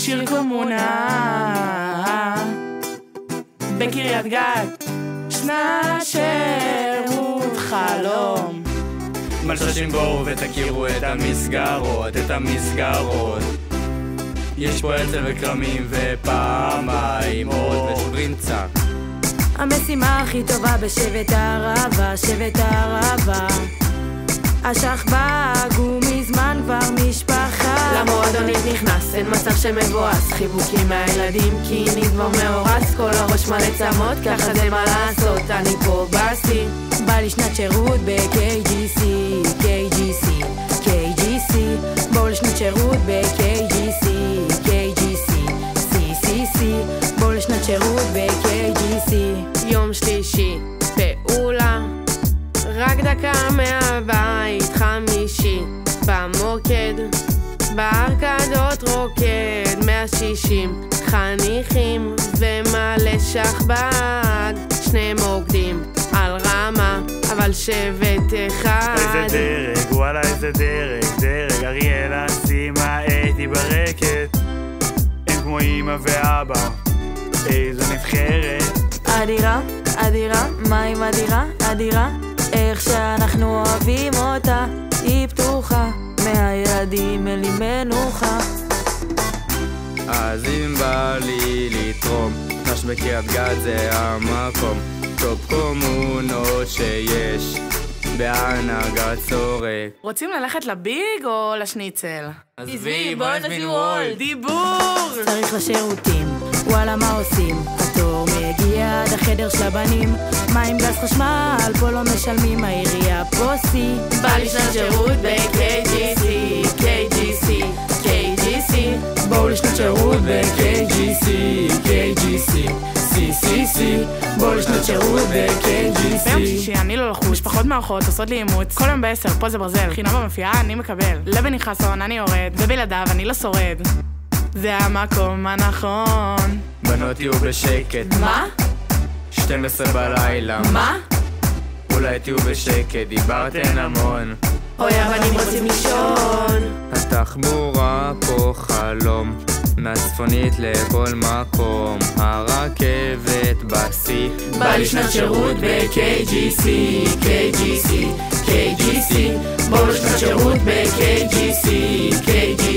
שיר קומונה בקריית גת, שנת שירות חלום. מלששים בואו ותכירו את המסגרות, את המסגרות. יש פה עצל וקרמים ופעמיים עוד ושברינצה. המשימה הכי טובה בשבט הערבה, שבט הערבה. השכב"ג הוא מזמן כבר משפחה. למועדונית נכנס, אין מצב שמבואס. חיבוקים מהילדים כי נדבור מאורס. כל הראש מלא צמות, ככה זה מה לעשות. אני פה בסי, בא לי שנת שירות ב-KGC, KGC, KGC. בואו לשנת שירות ב-KGC, KGC, CCC. בואו לשנת שירות ב-KGC. יום שלישי, פעולה רק דקה מהבית, חמישי במוקד, בארקדות רוקד 160 חניכים ומלא שכב"ג. שני מוקדים על רמה, אבל שבט אחד. איזה דרג, וואלה איזה דרג, דרג אריאלה שימה אתי ברקת. הם כמו אמא ואבא, איזו נבחרת. אדירה, אדירה, מה עם אדירה, אדירה? איך שאנחנו אוהבים אותה, היא פתוחה, מהילדים אלי מנוחה. אז אם בא לי לתרום, נש בקריית גת זה המקום. טופ קומונות שיש בהנהגת צורק. רוצים ללכת לביג או לשניצל? עזבי, בוא נזמין וולד. דיבור! צריך לשירותים, וואלה מה עושים? התור מגיע עד החדר של הבנים. מה עם גז חשמל? פה לא משלמים, העירייה פוסי. בא לי שנת שירות ב-KGC, KGC, KGC. בואו לשנת שירות ב-KGC, KGC, CCC. בואו לשנת שירות ב-KGC. ביום שישי אני לא לחוש, משפחות מארחות עושות לי אימוץ. כל יום ב10, פה זה ברזל, חינם במפיעה אני מקבל. לבני חסון אני יורד, ובלעדיו אני לא שורד. זה המקום הנכון. בנות תהיו בשקט. מה? 12 בלילה. מה? אולי תהיו בשקט, דיברתן המון. אוי הבנים רוצים לישון. התחבורה פה חלום, מהצפונית לכל מקום. הרכבת בשיא, בא לי שנת שירות ב-KGC, KGC, KGC. בואו לשנת שירות ב-KGC, KGC.